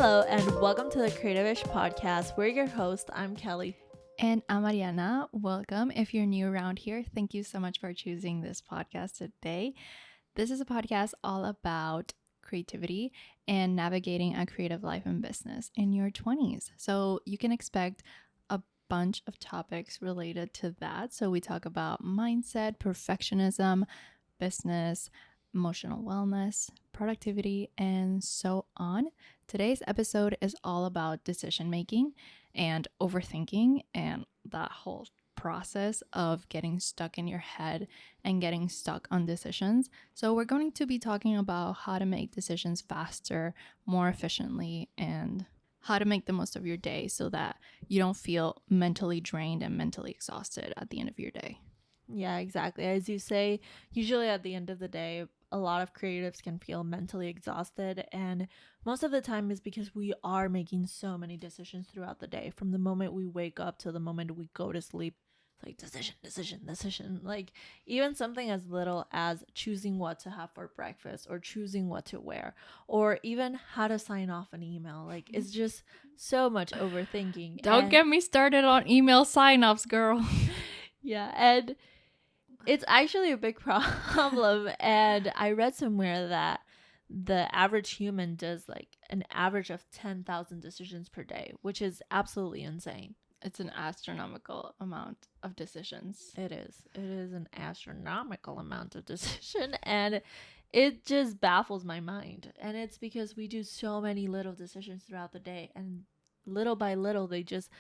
Hello and welcome to the Creative-ish podcast. We're your host. I'm Kelly. And I'm Mariana. Welcome. If you're new around here, thank you so much for choosing this podcast today. This is a podcast all about creativity and navigating a creative life and business in your 20s. So you can expect a bunch of topics related to that. So we talk about mindset, perfectionism, business, emotional wellness, productivity, and so on. Today's episode is all about decision making and overthinking and that whole process of getting stuck in your head and getting stuck on decisions. So we're going to be talking about how to make decisions faster, more efficiently, and how to make the most of your day so that you don't feel mentally drained and mentally exhausted at the end of your day. Yeah, exactly. As you say, usually at the end of the day, a lot of creatives can feel mentally exhausted, and most of the time is because we are making so many decisions throughout the day. From the moment we wake up to the moment we go to sleep, it's like decision. Like even something as little as choosing what to have for breakfast or choosing what to wear or even how to sign off an email. Like it's just so much overthinking. Don't get me started on email sign-offs, girl. Yeah, and it's actually a big problem. And I read somewhere that the average human does like an average of 10,000 decisions per day, which is absolutely insane. It's an astronomical amount of decisions. It is. It is an astronomical amount of decision. And it just baffles my mind. And it's because we do so many little decisions throughout the day. And little by little, they just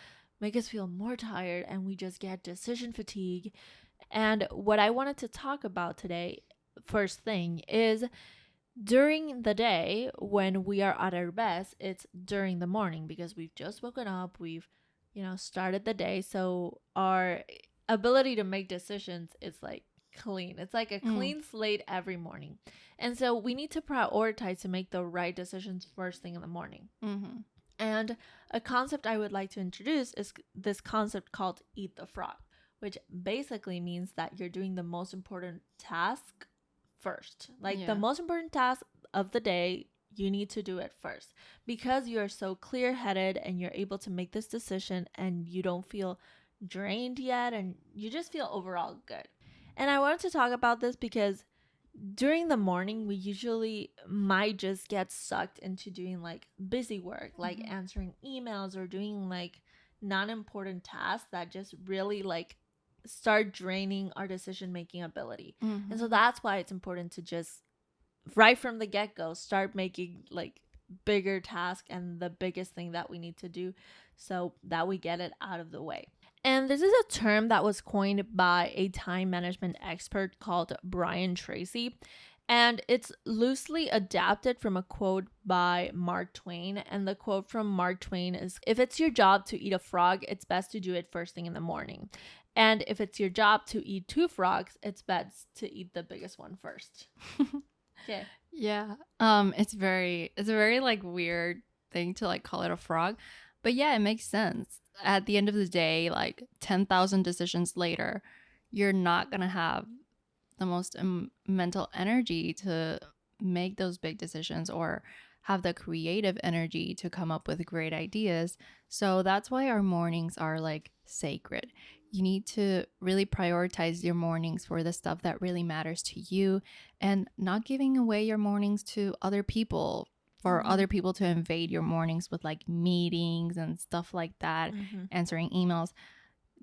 make us feel more tired. And we just get decision fatigue. And what I wanted to talk about today, first thing, is during the day when we are at our best, it's during the morning because we've just woken up, we've, started the day. So our ability to make decisions is like clean. It's like a clean slate every morning. And so we need to prioritize to make the right decisions first thing in the morning. Mm-hmm. And a concept I would like to introduce is this concept called eat the frog, which basically means that you're doing the most important task first. Like the most important task of the day, you need to do it first because you're so clear-headed and you're able to make this decision and you don't feel drained yet and you just feel overall good. And I wanted to talk about this because during the morning, we usually might just get sucked into doing like busy work, like answering emails or doing like non-important tasks that just really like start draining our decision-making ability. And so that's why it's important to just right from the get-go start making like bigger tasks and the biggest thing that we need to do so that we get it out of the way. And this is a term that was coined by a time management expert called Brian Tracy. And it's loosely adapted from a quote by Mark Twain. And the quote from Mark Twain is, "If it's your job to eat a frog, it's best to do it first thing in the morning. And if it's your job to eat two frogs, it's best to eat the biggest one first." Okay. Yeah. It's a very like weird thing to like call it a frog. But yeah, it makes sense. At the end of the day, like 10,000 decisions later, you're not going to have the most mental energy to make those big decisions or have the creative energy to come up with great ideas. So that's why our mornings are like sacred. You need to really prioritize your mornings for the stuff that really matters to you and not giving away your mornings to other people for other people to invade your mornings with like meetings and stuff like that, answering emails.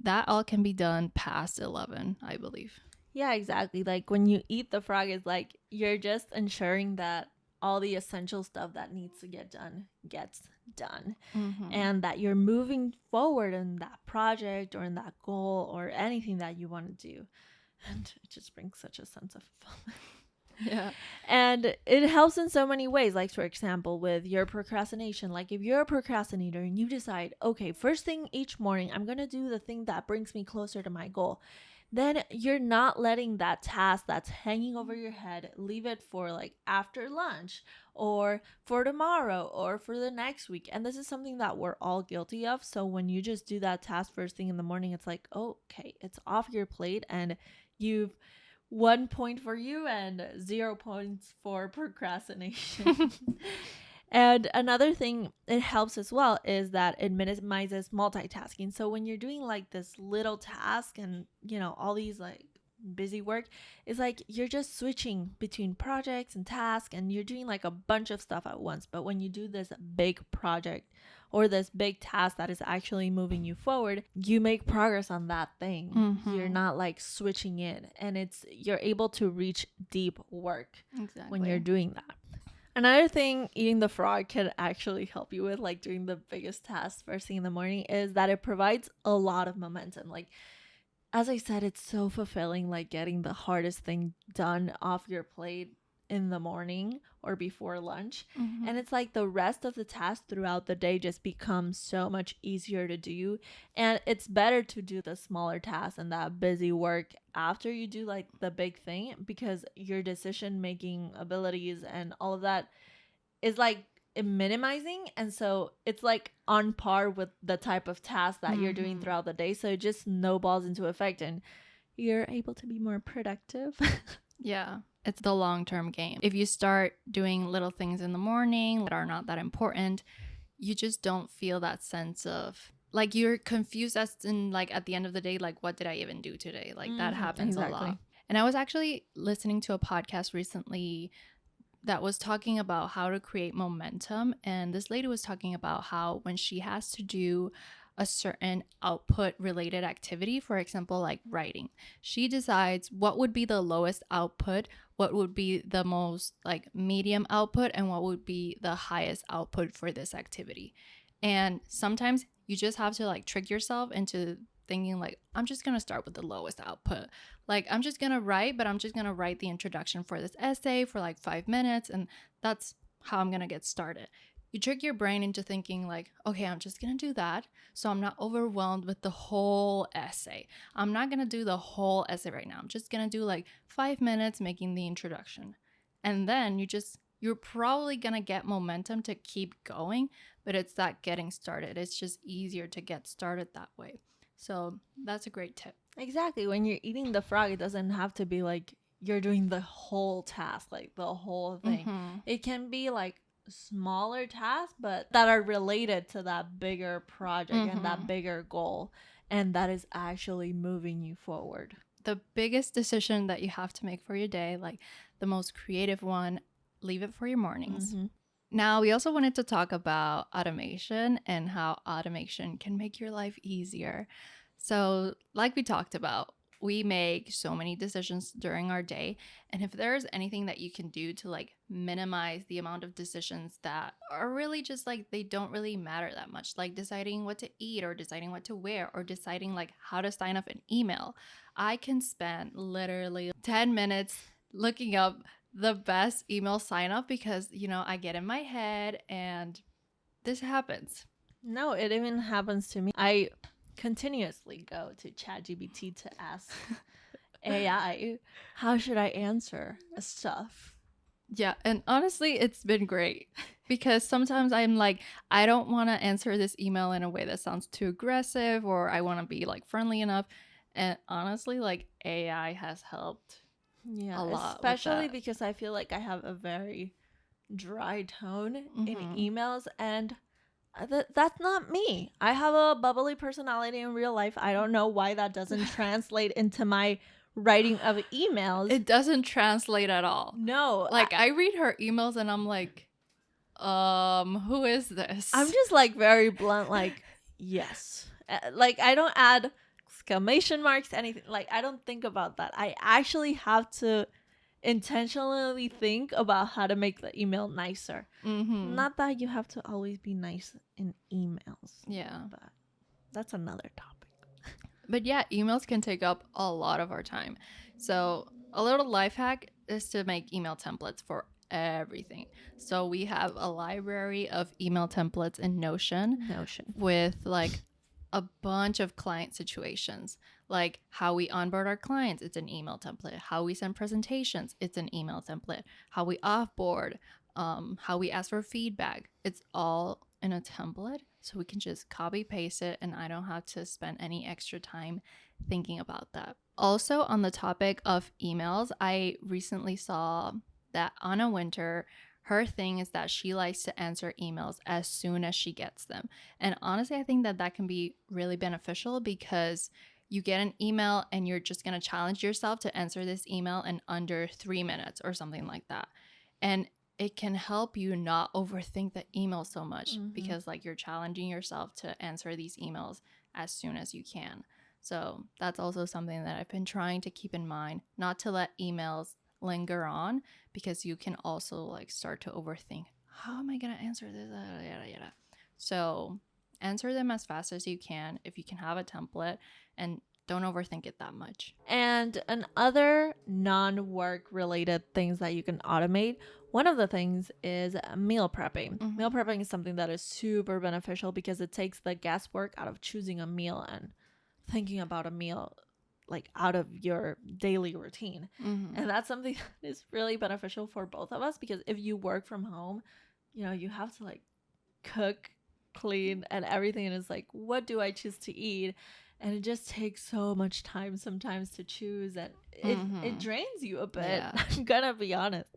That all can be done past 11, I believe. Yeah, exactly. Like when you eat the frog, is like you're just ensuring that all the essential stuff that needs to get done gets done, and that you're moving forward in that project or in that goal or anything that you want to do. And it just brings such a sense of fulfillment. Yeah. And it helps in so many ways. Like, for example, with your procrastination, like if you're a procrastinator and you decide, okay, first thing each morning, I'm going to do the thing that brings me closer to my goal. Then you're not letting that task that's hanging over your head, leave it for like after lunch or for tomorrow or for the next week. And this is something that we're all guilty of. So when you just do that task first thing in the morning, it's like, oh, okay, it's off your plate and you've 1 point for you and 0 points for procrastination. And another thing it helps as well is that it minimizes multitasking. So when you're doing like this little task and, all these like busy work, it's like you're just switching between projects and tasks and you're doing like a bunch of stuff at once. But when you do this big project or this big task that is actually moving you forward, you make progress on that thing. You're not like switching in, and you're able to reach deep work when you're doing that. Another thing eating the frog can actually help you with, like doing the biggest task first thing in the morning, is that it provides a lot of momentum. Like, as I said, it's so fulfilling, like getting the hardest thing done off your plate in the morning or before lunch. And it's like the rest of the tasks throughout the day just becomes so much easier to do. And it's better to do the smaller tasks and that busy work after you do like the big thing, because your decision making abilities and all of that is like minimizing, and so it's like on par with the type of task that you're doing throughout the day, so it just snowballs into effect and you're able to be more productive. Yeah, it's the long-term game. If you start doing little things in the morning that are not that important, you just don't feel that sense of like you're confused as in like at the end of the day, like what did I even do today? Like that happens a lot. And I was actually listening to a podcast recently that was talking about how to create momentum. And this lady was talking about how when she has to do a certain output related activity, for example, like writing, she decides what would be the lowest output, what would be the most like medium output, and what would be the highest output for this activity. And sometimes you just have to like trick yourself into thinking like, I'm just going to start with the lowest output. Like, I'm just going to write, but I'm just going to write the introduction for this essay for like 5 minutes. And that's how I'm going to get started. You trick your brain into thinking like, okay, I'm just going to do that. So I'm not overwhelmed with the whole essay. I'm not going to do the whole essay right now. I'm just going to do like 5 minutes making the introduction. And then you're probably going to get momentum to keep going, but it's that getting started. It's just easier to get started that way. So that's a great tip. Exactly. When you're eating the frog, it doesn't have to be like you're doing the whole task, like the whole thing. It can be like smaller tasks, but that are related to that bigger project and that bigger goal, and that is actually moving you forward. The biggest decision that you have to make for your day, like the most creative one, leave it for your mornings. Now, we also wanted to talk about automation and how automation can make your life easier. So, like we talked about, we make so many decisions during our day. And if there's anything that you can do to like minimize the amount of decisions that are really just like they don't really matter that much, like deciding what to eat or deciding what to wear or deciding like how to sign up an email, I can spend literally 10 minutes looking up the best email sign up because, I get in my head and this happens. No, it even happens to me. I continuously go to ChatGPT to ask AI, how should I answer stuff? Yeah, and honestly, it's been great because sometimes I'm like, I don't want to answer this email in a way that sounds too aggressive or I want to be like friendly enough. And honestly, like AI has helped. Yeah, a lot, especially because I feel like I have a very dry tone in emails, and that's not me. I have a bubbly personality in real life. I don't know why that doesn't translate into my writing of emails. It doesn't translate at all. No. Like I read her emails and I'm like, who is this? I'm just like very blunt, like, yes. Like I don't add exclamation marks, anything. Like I don't think about that. I actually have to intentionally think about how to make the email nicer. Not that you have to always be nice in emails. Yeah. But that's another topic. But yeah, emails can take up a lot of our time. So a little life hack is to make email templates for everything. So we have a library of email templates in Notion with like a bunch of client situations, like how we onboard our clients, it's an email template. How we send presentations, it's an email template. How we offboard, how we ask for feedback, it's all in a template. So we can just copy paste it and I don't have to spend any extra time thinking about that. Also, on the topic of emails, I recently saw that Anna Wintour Her thing is that she likes to answer emails as soon as she gets them. And honestly, I think that that can be really beneficial because you get an email and you're just going to challenge yourself to answer this email in under 3 minutes or something like that. And it can help you not overthink the email so much because like you're challenging yourself to answer these emails as soon as you can. So that's also something that I've been trying to keep in mind, not to let emails linger on, because you can also like start to overthink, how am I going to answer this? Yada, yada. So answer them as fast as you can if you can have a template, and don't overthink it that much. And other non-work related things that you can automate, one of the things is meal prepping. Meal prepping is something that is super beneficial because it takes the guesswork out of choosing a meal and thinking about a meal like out of your daily routine. And that's something that is really beneficial for both of us, because if you work from home, you know, you have to like cook, clean, and everything, and it's like, what do I choose to eat? And it just takes so much time sometimes to choose, and it drains you a bit. Yeah. I'm gonna be honest.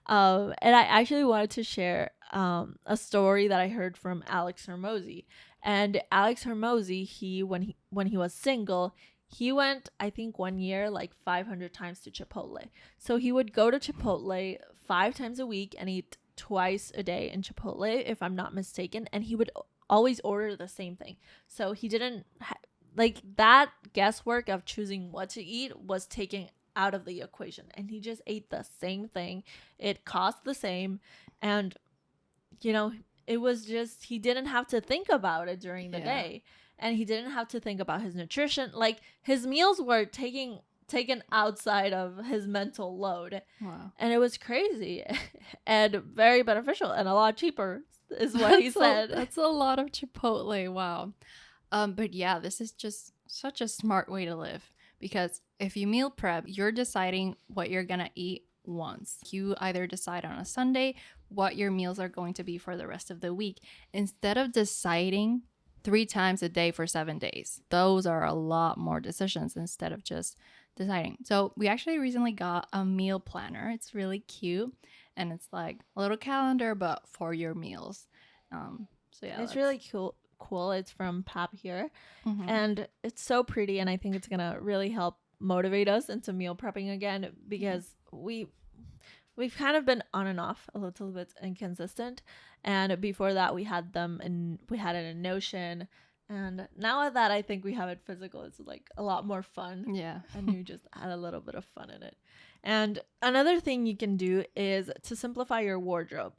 And I actually wanted to share a story that I heard from Alex Hormozy. And Alex Hormozy, when he was single, he went, I think 1 year, like 500 times to Chipotle. So he would go to Chipotle 5 times a week and eat twice a day in Chipotle, if I'm not mistaken. And he would always order the same thing. So he didn't like that guesswork of choosing what to eat was taken out of the equation, and he just ate the same thing. It cost the same, and you know, it was just, he didn't have to think about it during the day, and he didn't have to think about his nutrition. Like his meals were taken outside of his mental load. Wow. And it was crazy and very beneficial and a lot cheaper is what he said. That's a lot of Chipotle. Wow. But yeah, this is just such a smart way to live, because if you meal prep, you're deciding what you're going to eat once. You either decide on a Sunday what your meals are going to be for the rest of the week, instead of deciding 3 times a day for 7 days. Those are a lot more decisions instead of just deciding. So we actually recently got a meal planner. It's really cute, and it's like a little calendar, but for your meals. So yeah, it's really cool. It's from Pap here, and it's so pretty, and I think it's gonna really help motivate us into meal prepping again, because we've kind of been on and off, a little bit inconsistent, and before that we had it in Notion, and now that I think we have it physical, it's like a lot more fun. Yeah. And you just add a little bit of fun in it. And another thing you can do is to simplify your wardrobe,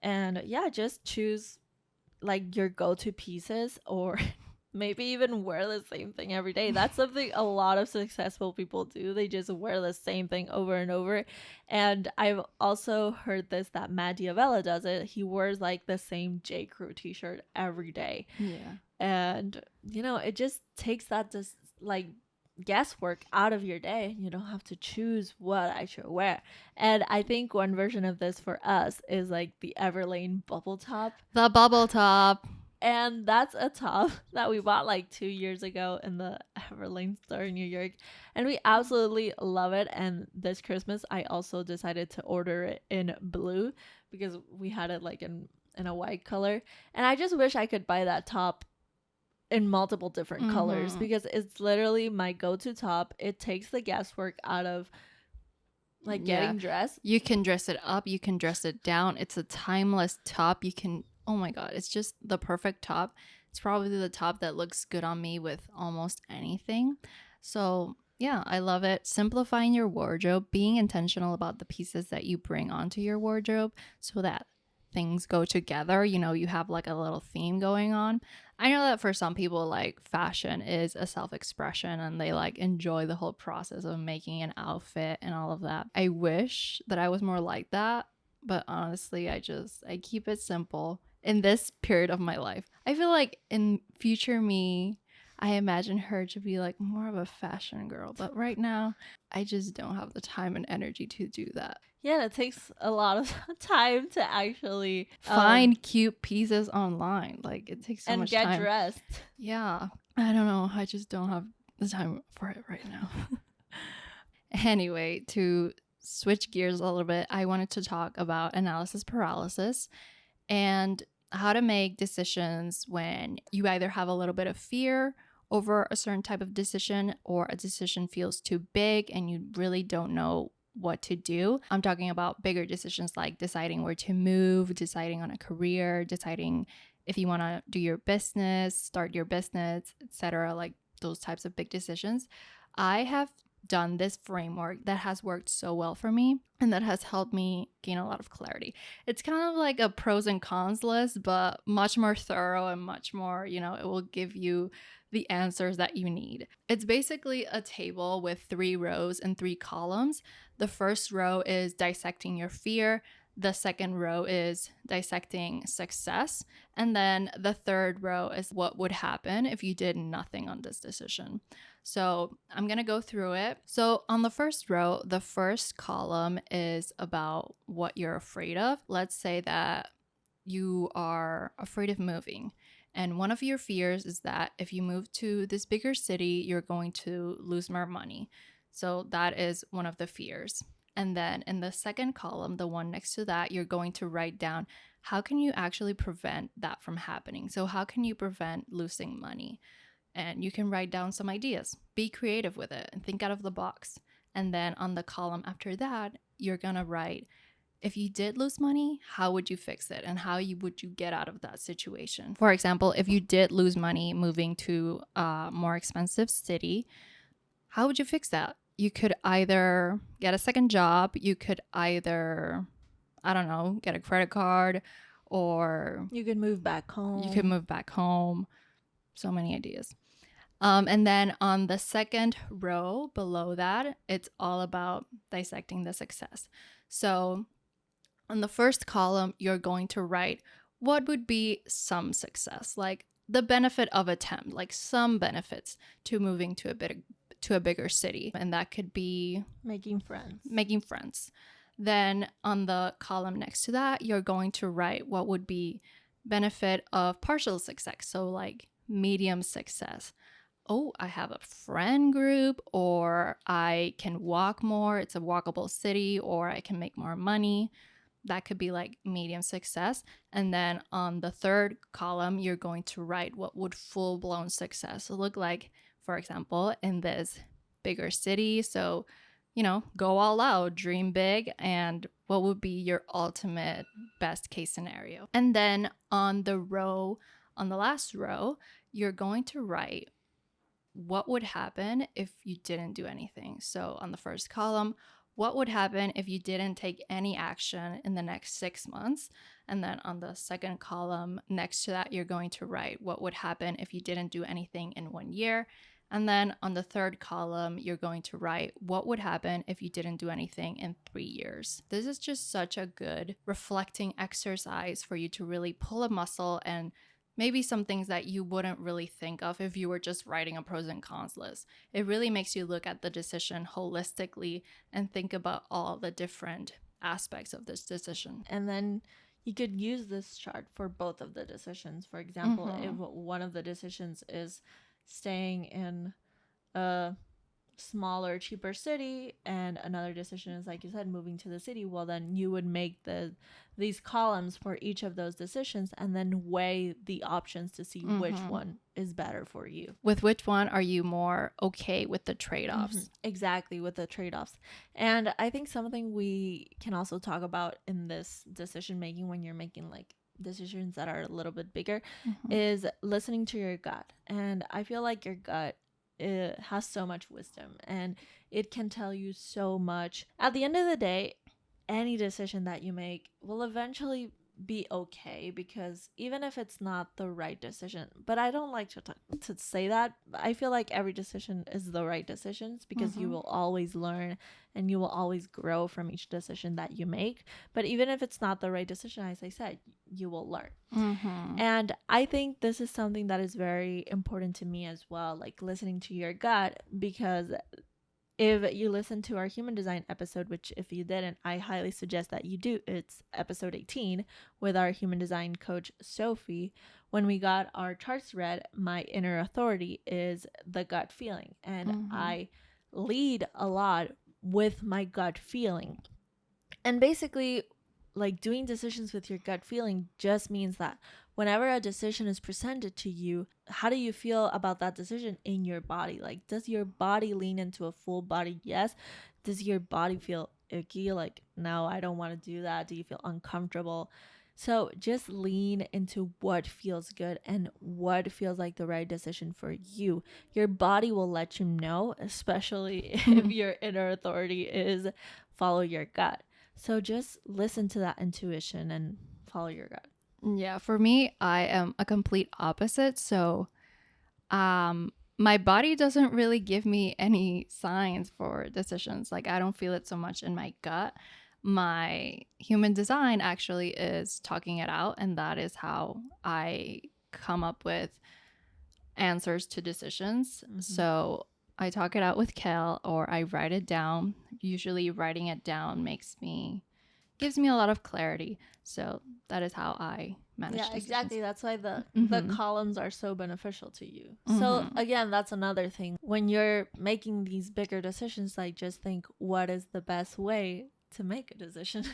and just choose like your go-to pieces, or maybe even wear the same thing every day. That's something a lot of successful people do. They just wear the same thing over and over. And I've also heard this, that Matt Diavella does it. He wears like the same J. Crew t-shirt every day. Yeah. And you know, it just takes that just like guesswork out of your day. You don't have to choose what I should wear. And I think one version of this for us is like the Everlane bubble top. The bubble top. And that's a top that we bought like 2 years ago in the Everlane store in New York, and we absolutely love it. And this Christmas I also decided to order it in blue, because we had it like in a white color, and I just wish I could buy that top in multiple different colors, because it's literally my go-to top. It takes the guesswork out of like getting dressed. You can dress it up, you can dress it down. It's a timeless top. You can, oh my god, it's just the perfect top. It's probably the top that looks good on me with almost anything. So yeah, I love it. Simplifying your wardrobe, being intentional about the pieces that you bring onto your wardrobe so that things go together. You know, you have like a little theme going on. I know that for some people, like, fashion is a self-expression and they like enjoy the whole process of making an outfit and all of that. I wish that I was more like that, but honestly, I keep it simple in this period of my life. I feel like in future me, I imagine her to be like more of a fashion girl, but right now I just don't have the time and energy to do that. Yeah, it takes a lot of time to actually find cute pieces online. Like, it takes so much time. And get dressed. Yeah. I don't know. I just don't have the time for it right now. Anyway, to switch gears a little bit, I wanted to talk about analysis paralysis and how to make decisions when you either have a little bit of fear over a certain type of decision or a decision feels too big and you really don't know what to do. I'm talking about bigger decisions like deciding where to move, deciding on a career, deciding if you want to do your business, start your business, etc., like those types of big decisions. I have done this framework that has worked so well for me and that has helped me gain a lot of clarity. It's kind of like a pros and cons list, but much more thorough and much more, it will give you the answers that you need. It's basically a table with 3 rows and 3 columns. The first row is dissecting your fear. The second row is dissecting success. And then the third row is what would happen if you did nothing on this decision. So I'm going to go through it. So on the first row, the first column is about what you're afraid of. Let's say that you are afraid of moving. And one of your fears is that if you move to this bigger city, you're going to lose more money. So that is one of the fears. And then in the second column, the one next to that, you're going to write down how can you actually prevent that from happening? So how can you prevent losing money? And you can write down some ideas. Be creative with it and think out of the box. And then on the column after that, you're going to write, if you did lose money, how would you fix it? And how would you get out of that situation? For example, if you did lose money moving to a more expensive city, how would you fix that? You could either get a second job, you could either, I don't know, get a credit card, or you could move back home. You could move back home. So many ideas. And then on the second row below that, it's all about dissecting the success. So on the first column, you're going to write what would be some success, like the benefit of attempt, like some benefits to moving to a bigger city. And that could be making friends. Then on the column next to that, you're going to write what would be benefit of partial success. So like medium success. Oh, I have a friend group, or I can walk more. It's a walkable city, or I can make more money. That could be like medium success. And then on the third column, you're going to write what would full-blown success look like, for example, in this bigger city. So, go all out, dream big, and what would be your ultimate best case scenario. And then on the last row, you're going to write what would happen if you didn't do anything. So on the first column, what would happen if you didn't take any action in the next 6 months? And then on the second column next to that, you're going to write what would happen if you didn't do anything in 1 year. And then on the third column, you're going to write what would happen if you didn't do anything in 3 years. This is just such a good reflecting exercise for you to really pull a muscle and maybe some things that you wouldn't really think of if you were just writing a pros and cons list. It really makes you look at the decision holistically and think about all the different aspects of this decision. And then you could use this chart for both of the decisions. For example, if one of the decisions is staying in a smaller, cheaper city, and another decision is, like you said, moving to the city, well, then you would make these columns for each of those decisions and then weigh the options to see which one is better for you. With which one are you more okay with the trade-offs? Exactly, with the trade-offs. And I think something we can also talk about in this decision making when you're making like decisions that are a little bit bigger is listening to your gut. And I feel like your gut, it has so much wisdom and it can tell you so much. At the end of the day, any decision that you make will eventually be okay, because even if it's not the right decision, but I don't like to say that, I feel like every decision is the right decisions, because you will always learn and you will always grow from each decision that you make. But even if it's not the right decision, as I said, you will learn. And I think this is something that is very important to me as well, like listening to your gut, because if you listen to our human design episode, which if you didn't, I highly suggest that you do. It's episode 18 with our human design coach, Sophie. When we got our charts read, my inner authority is the gut feeling. And I lead a lot with my gut feeling. And basically, like, doing decisions with your gut feeling just means that whenever a decision is presented to you, how do you feel about that decision in your body? Like, does your body lean into a full body yes? Does your body feel icky? Like, no, I don't want to do that. Do you feel uncomfortable? So just lean into what feels good and what feels like the right decision for you. Your body will let you know, especially if your inner authority is follow your gut. So just listen to that intuition and follow your gut. Yeah, for me, I am a complete opposite. So my body doesn't really give me any signs for decisions. Like, I don't feel it so much in my gut. My human design actually is talking it out, and that is how I come up with answers to decisions. So I talk it out with Kel, or I write it down. Usually writing it down gives me a lot of clarity. So that is how I manage decisions. Exactly. That's why the columns are so beneficial to you. So again, that's another thing. When you're making these bigger decisions, like, just think, what is the best way to make a decision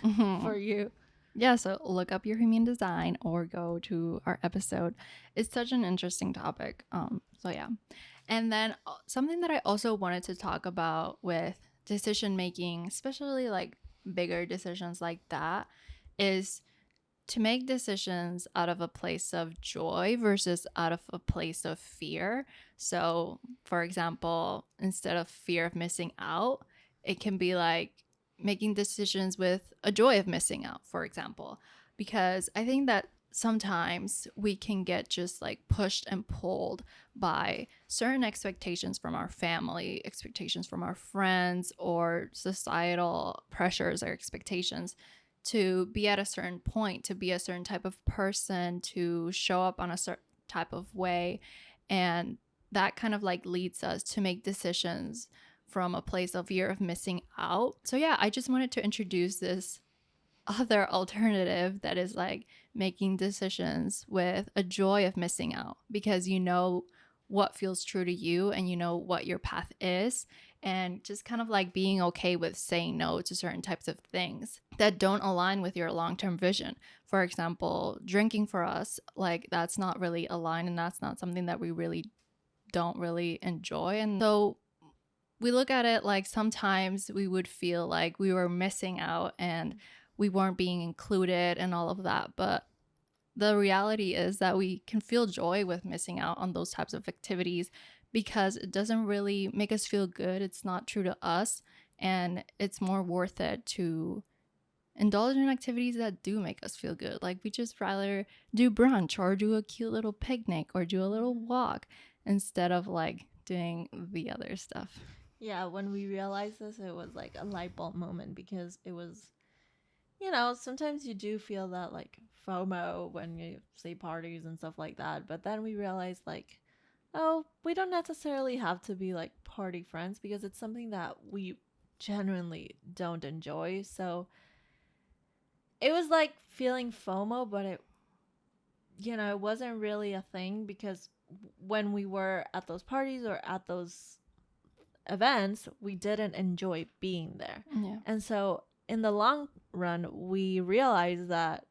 for you? Yeah, so look up your human design or go to our episode. It's such an interesting topic. So yeah. And then something that I also wanted to talk about with decision making, especially like bigger decisions like that, is to make decisions out of a place of joy versus out of a place of fear. So, for example, instead of fear of missing out, it can be like making decisions with a joy of missing out, for example, because I think that sometimes we can get just like pushed and pulled by certain expectations from our family, expectations from our friends, or societal pressures or expectations to be at a certain point, to be a certain type of person, to show up on a certain type of way. And that kind of like leads us to make decisions from a place of fear of missing out. So yeah, I just wanted to introduce this other alternative that is like making decisions with a joy of missing out, because you know what feels true to you and you know what your path is, and just kind of like being okay with saying no to certain types of things that don't align with your long-term vision. For example, drinking for us, like, that's not really aligned, and that's not something that we really don't really enjoy. And so we look at it like sometimes we would feel like we were missing out and we weren't being included and all of that. But the reality is that we can feel joy with missing out on those types of activities because it doesn't really make us feel good. It's not true to us. And it's more worth it to indulge in activities that do make us feel good. Like, we just rather do brunch or do a cute little picnic or do a little walk instead of like doing the other stuff. Yeah, when we realized this, it was like a light bulb moment, because it was, sometimes you do feel that like FOMO when you say parties and stuff like that. But then we realized, like, oh, we don't necessarily have to be like party friends, because it's something that we genuinely don't enjoy. So it was like feeling FOMO, but it wasn't really a thing, because when we were at those parties or at those events, we didn't enjoy being there. Yeah. And so in the long run, we realized that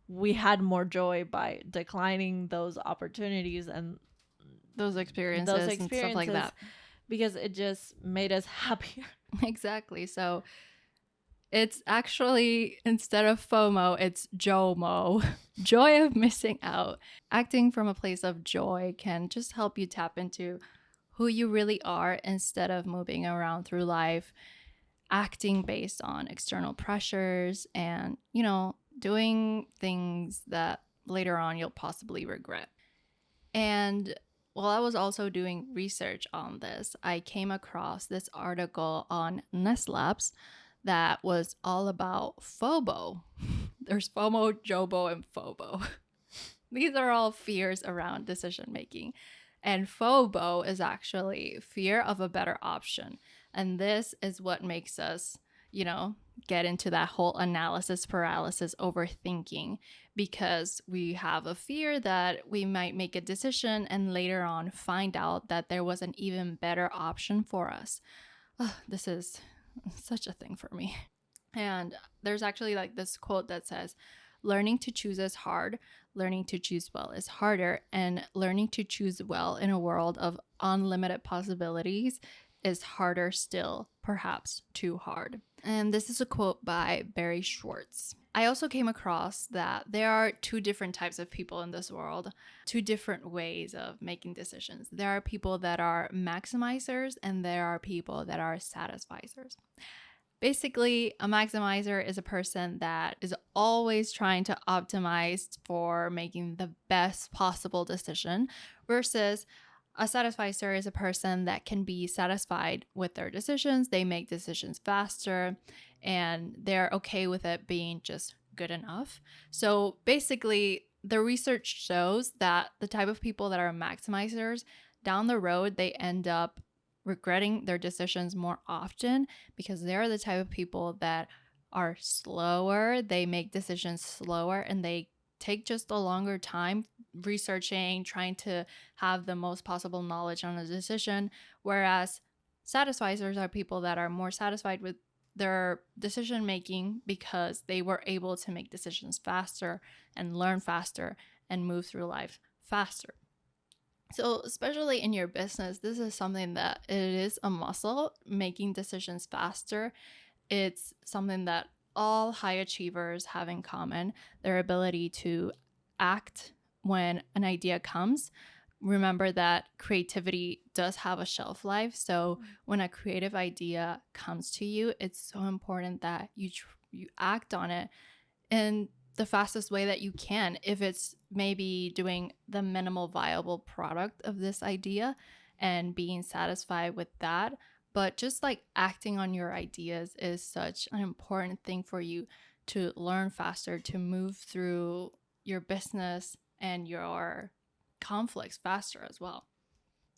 we had more joy by declining those opportunities and those experiences and stuff like that, because it just made us happier. Exactly. So it's actually, instead of FOMO, it's JOMO, joy of missing out. Acting from a place of joy can just help you tap into who you really are instead of moving around through life acting based on external pressures and, doing things that later on you'll possibly regret. And while I was also doing research on this, I came across this article on Nest Labs that was all about FOMO. There's FOMO, JOBO, and FOBO. These are all fears around decision making. And FOBO is actually fear of a better option. And this is what makes us, get into that whole analysis paralysis, overthinking, because we have a fear that we might make a decision and later on find out that there was an even better option for us. This is such a thing for me. And there's actually like this quote that says, learning to choose is hard, learning to choose well is harder, and learning to choose well in a world of unlimited possibilities is harder still, perhaps too hard. And this is a quote by Barry Schwartz. I also came across that there are two different types of people in this world, two different ways of making decisions. There are people that are maximizers and there are people that are satisficers. Basically, a maximizer is a person that is always trying to optimize for making the best possible decision, versus a satisficer is a person that can be satisfied with their decisions. They make decisions faster and they're okay with it being just good enough. So basically, the research shows that the type of people that are maximizers, down the road, they end up regretting their decisions more often because they're the type of people that are slower. They make decisions slower and they take just a longer time researching, trying to have the most possible knowledge on a decision. Whereas satisficers are people that are more satisfied with their decision making because they were able to make decisions faster and learn faster and move through life faster. So especially in your business, this is something that it is a muscle, making decisions faster. It's something that all high achievers have in common, their ability to act when an idea comes. Remember that creativity does have a shelf life. So when a creative idea comes to you, it's so important that you act on it in the fastest way that you can. If it's maybe doing the minimal viable product of this idea and being satisfied with that, but just like acting on your ideas is such an important thing for you to learn faster, to move through your business and your conflicts faster as well.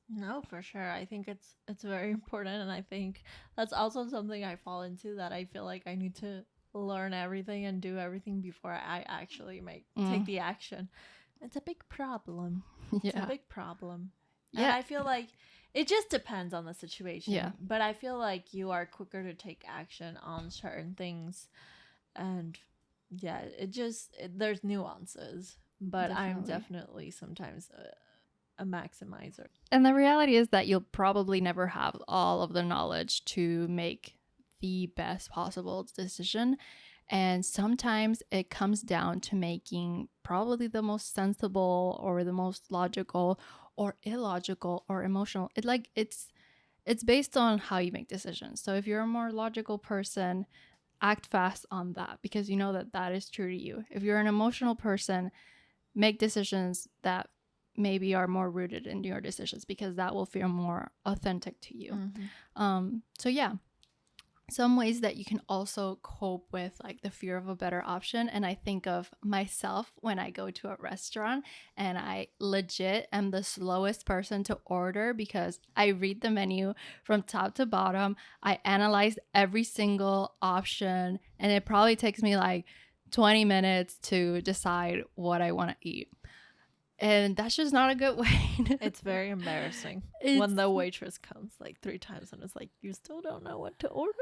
No, for sure. I think it's very important, and I think that's also something I fall into, that I feel like I need to learn everything and do everything before I actually take the action. It's a big problem. It's a big problem. Yeah. And I feel like it just depends on the situation. Yeah. But I feel like you are quicker to take action on certain things. And yeah, there's nuances. But I'm definitely sometimes a maximizer. And the reality is that you'll probably never have all of the knowledge to make the best possible decision. And sometimes it comes down to making probably the most sensible or the most logical or illogical or emotional. It's based on how you make decisions. So if you're a more logical person, act fast on that because you know that that is true to you. If you're an emotional person, make decisions that maybe are more rooted in your decisions because that will feel more authentic to you. So yeah, some ways that you can also cope with like the fear of a better option. And I think of myself when I go to a restaurant and I legit am the slowest person to order because I read the menu from top to bottom. I analyze every single option and it probably takes me like 20 minutes to decide what I want to eat. And that's just not a good way. It's very embarrassing when the waitress comes like 3 times and it's like, you still don't know what to order?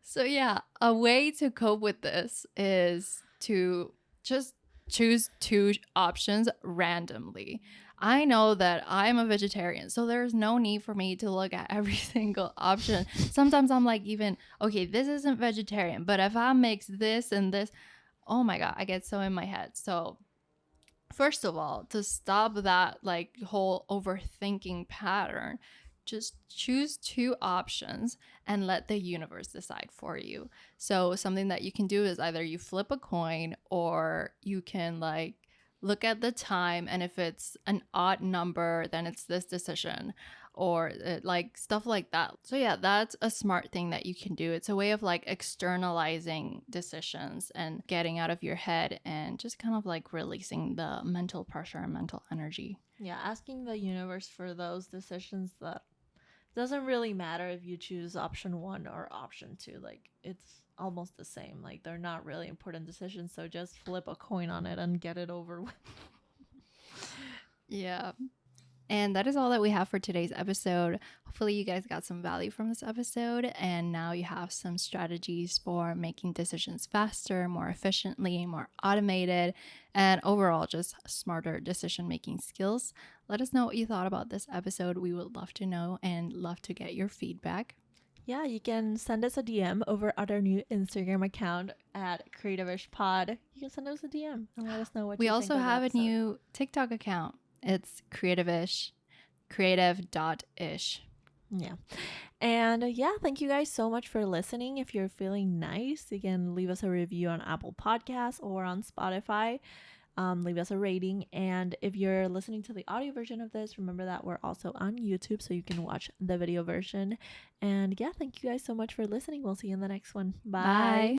So yeah, a way to cope with this is to just choose 2 options randomly. I know that I'm a vegetarian, so there's no need for me to look at every single option. Sometimes I'm like, even, okay, this isn't vegetarian, but if I mix this and this, oh my God, I get so in my head. So first of all, to stop that like whole overthinking pattern, just choose 2 options and let the universe decide for you. So something that you can do is either you flip a coin or you can like look at the time, and if it's an odd number, then it's this decision, or like stuff like that. So yeah, that's a smart thing that you can do. It's a way of like externalizing decisions and getting out of your head and just kind of like releasing the mental pressure and mental energy. Yeah, asking the universe for those decisions, that doesn't really matter if you choose option 1 or option 2. Like, it's almost the same. Like, they're not really important decisions, so just flip a coin on it and get it over with. Yeah. And that is all that we have for today's episode. Hopefully, you guys got some value from this episode, and now you have some strategies for making decisions faster, more efficiently, more automated, and overall just smarter decision making skills. Let us know what you thought about this episode. We would love to know and love to get your feedback. Yeah, you can send us a DM over at our new Instagram account at CreativeishPod. You can send us a DM and let us know what we you think. We also have a new TikTok account. It's creative.ish. Yeah. And yeah, thank you guys so much for listening. If you're feeling nice, you can leave us a review on Apple Podcasts or on Spotify. Leave us a rating. And if you're listening to the audio version of this, remember that we're also on YouTube, so you can watch the video version. And yeah, thank you guys so much for listening. We'll see you in the next one. Bye.